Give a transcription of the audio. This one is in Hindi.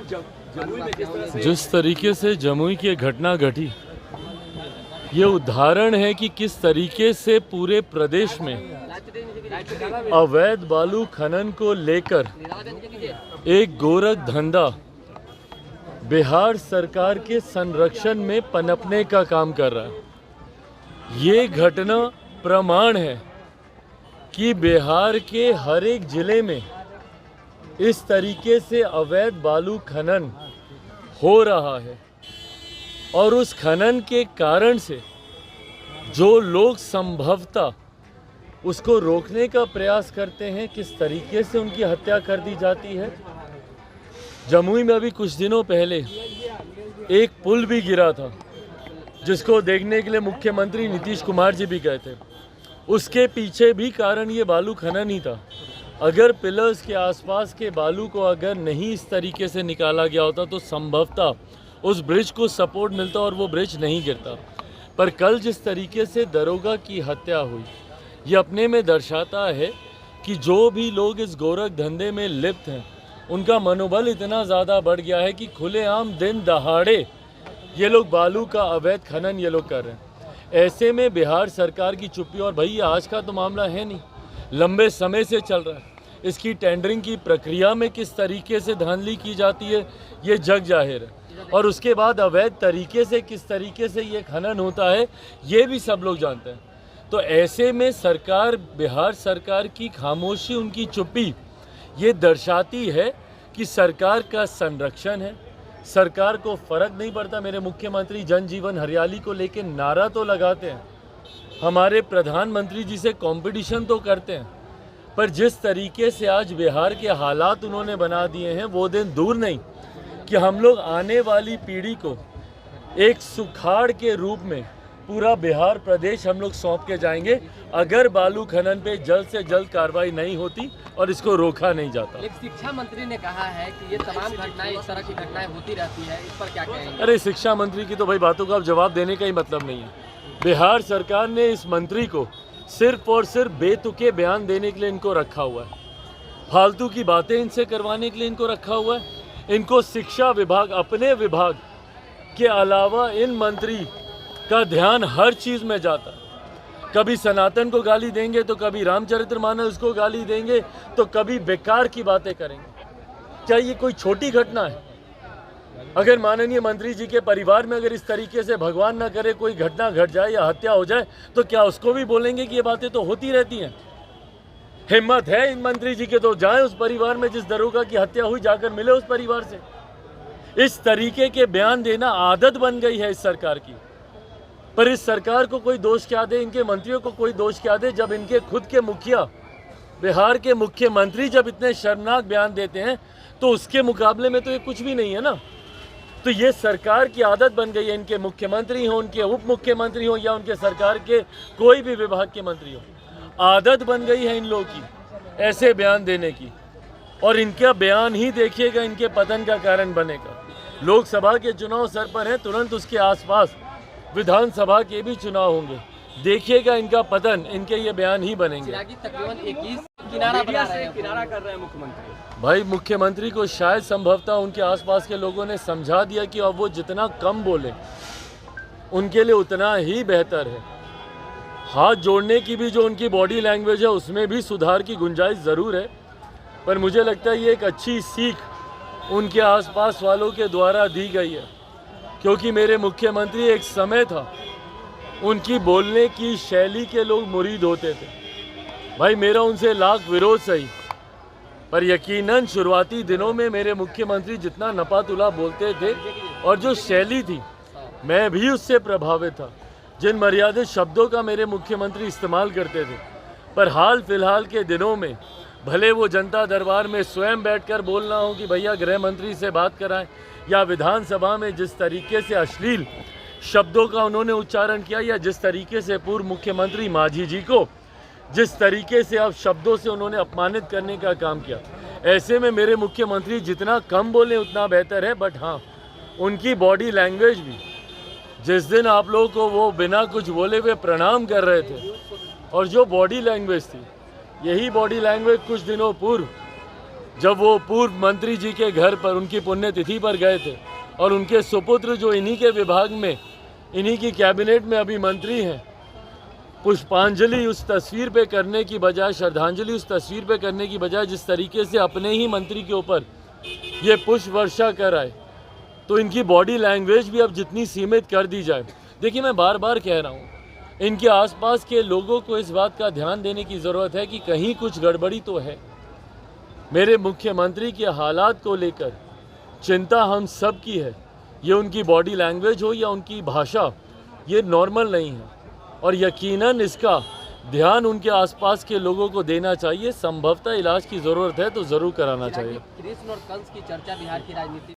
जिस तरीके से जमुई की घटना घटी, ये उदाहरण है कि किस तरीके से पूरे प्रदेश में अवैध बालू खनन को लेकर एक गोरख धंधा बिहार सरकार के संरक्षण में पनपने का काम कर रहा है। ये घटना प्रमाण है कि बिहार के हर एक जिले में इस तरीके से अवैध बालू खनन हो रहा है और उस खनन के कारण से जो लोग संभवतः उसको रोकने का प्रयास करते हैं, किस तरीके से उनकी हत्या कर दी जाती है। जमुई में अभी कुछ दिनों पहले एक पुल भी गिरा था जिसको देखने के लिए मुख्यमंत्री नीतीश कुमार जी भी गए थे। उसके पीछे भी कारण ये बालू खनन ही था। अगर पिलर्स के आसपास के बालू को अगर नहीं इस तरीके से निकाला गया होता तो संभवतः उस ब्रिज को सपोर्ट मिलता और वो ब्रिज नहीं गिरता। पर कल जिस तरीके से दरोगा की हत्या हुई, ये अपने में दर्शाता है कि जो भी लोग इस गोरख धंधे में लिप्त हैं उनका मनोबल इतना ज़्यादा बढ़ गया है कि खुलेआम दिन दहाड़े ये लोग बालू का अवैध खनन ये लोग कर रहे हैं। ऐसे में बिहार सरकार की चुप्पी, और भाई आज का तो मामला है नहीं, लंबे समय से चल रहा है। इसकी टेंडरिंग की प्रक्रिया में किस तरीके से धांधली की जाती है ये जग जाहिर है, और उसके बाद अवैध तरीके से किस तरीके से ये खनन होता है ये भी सब लोग जानते हैं। तो ऐसे में सरकार, बिहार सरकार की खामोशी, उनकी चुप्पी ये दर्शाती है कि सरकार का संरक्षण है, सरकार को फर्क नहीं पड़ता। मेरे मुख्यमंत्री जन जीवन हरियाली को लेकर नारा तो लगाते हैं, हमारे प्रधानमंत्री जी से कंपटीशन तो करते हैं, पर जिस तरीके से आज बिहार के हालात उन्होंने बना दिए हैं वो दिन दूर नहीं कि हम लोग आने वाली पीढ़ी को एक सुखाड़ के रूप में पूरा बिहार प्रदेश हम लोग सौंप के जाएंगे अगर बालू खनन पे जल्द से जल्द कार्रवाई नहीं होती और इसको रोका नहीं जाता। एक शिक्षा मंत्री ने कहा है कि ये तमाम घटनाएं, इस तरह की घटनाएं होती रहती है, इस पर क्या कहेंगे? अरे शिक्षा मंत्री की तो भाई बातों का अब जवाब देने का ही मतलब नहीं है। बिहार सरकार ने इस मंत्री को सिर्फ और सिर्फ बेतुके बयान देने के लिए इनको रखा हुआ है, फालतू की बातें इनसे करवाने के लिए इनको रखा हुआ है। इनको शिक्षा विभाग, अपने विभाग के अलावा इन मंत्री का ध्यान हर चीज़ में जाता है। कभी सनातन को गाली देंगे तो कभी रामचरितमानस को गाली देंगे तो कभी बेकार की बातें करेंगे। क्या ये कोई छोटी घटना है? अगर माननीय मंत्री जी के परिवार में अगर इस तरीके से भगवान ना करे कोई घटना घट जाए या हत्या हो जाए तो क्या उसको भी बोलेंगे कि ये बातें तो होती रहती हैं? हिम्मत है इन मंत्री जी के तो जाएं उस परिवार में जिस दरोगा की हत्या हुई, जाकर मिले उस परिवार से। इस तरीके के बयान देना आदत बन गई है इस सरकार की। पर इस सरकार को कोई दोष क्या दे, इनके मंत्रियों को कोई दोष क्या दे, जब इनके खुद के मुखिया, बिहार के मुख्यमंत्री जब इतने शर्मनाक बयान देते हैं तो उसके मुकाबले में तो ये कुछ भी नहीं है ना। तो ये सरकार की आदत बन गई है, इनके मुख्यमंत्री हो, उनके उप मुख्यमंत्री हो या उनके सरकार के कोई भी विभाग के मंत्री हो, आदत बन गई है इन लोगों की ऐसे बयान देने की। और इनका बयान ही देखिएगा इनके पतन का कारण बनेगा। लोकसभा के चुनाव सर पर हैं, तुरंत उसके आसपास विधानसभा के भी चुनाव होंगे, देखिएगा इनका पतन, इनके ये बयान ही बनेंगे। तकरीबन 21 किनारा कर रहे हैं मुख्यमंत्री। भाई मुख्यमंत्री को शायद संभवतः उनके आसपास के लोगों ने समझा दिया कि अब वो जितना कम बोले उनके लिए उतना ही बेहतर है। हाथ जोड़ने की भी जो उनकी बॉडी लैंग्वेज है उसमें भी सुधार की गुंजाइश ज़रूर है, पर मुझे लगता है ये एक अच्छी सीख उनके आसपास वालों के द्वारा दी गई है। क्योंकि मेरे मुख्यमंत्री, एक समय था उनकी बोलने की शैली के लोग मुरीद होते थे। भाई मेरा उनसे लाख विरोध सही, पर यकीनन शुरुआती दिनों में मेरे मुख्यमंत्री जितना नपातुला बोलते थे और जो शैली थी, मैं भी उससे प्रभावित था। जिन मर्यादित शब्दों का मेरे मुख्यमंत्री इस्तेमाल करते थे, पर हाल फिलहाल के दिनों में भले वो जनता दरबार में स्वयं बैठकर बोलना हो कि भैया गृह मंत्री से बात कराएं, या विधानसभा में जिस तरीके से अश्लील शब्दों का उन्होंने उच्चारण किया, या जिस तरीके से पूर्व मुख्यमंत्री मांझी जी को जिस तरीके से अब शब्दों से उन्होंने अपमानित करने का काम किया, ऐसे में मेरे मुख्यमंत्री जितना कम बोले उतना बेहतर है। बट हाँ, उनकी बॉडी लैंग्वेज भी, जिस दिन आप लोगों को वो बिना कुछ बोले हुए प्रणाम कर रहे थे, और जो बॉडी लैंग्वेज थी, यही बॉडी लैंग्वेज कुछ दिनों पूर्व जब वो पूर्व मंत्री जी के घर पर उनकी पुण्यतिथि पर गए थे और उनके सुपुत्र जो इन्हीं के विभाग में, इन्हीं की कैबिनेट में अभी मंत्री हैं, पुष्पांजलि उस तस्वीर पे करने की बजाय, श्रद्धांजलि उस तस्वीर पे करने की बजाय जिस तरीके से अपने ही मंत्री के ऊपर ये पुष्प वर्षा कर आए, तो इनकी बॉडी लैंग्वेज भी अब जितनी सीमित कर दी जाए। देखिए, मैं बार बार कह रहा हूँ, इनके आसपास के लोगों को इस बात का ध्यान देने की ज़रूरत है कि कहीं कुछ गड़बड़ी तो है। मेरे मुख्यमंत्री के हालात को लेकर चिंता हम सब की है। ये उनकी बॉडी लैंग्वेज हो या उनकी भाषा, ये नॉर्मल नहीं है और यकीनन इसका ध्यान उनके आसपास के लोगों को देना चाहिए। संभवतः इलाज की ज़रूरत है तो ज़रूर कराना चाहिए। कृष्ण और कंस की चर्चा बिहार की राजनीति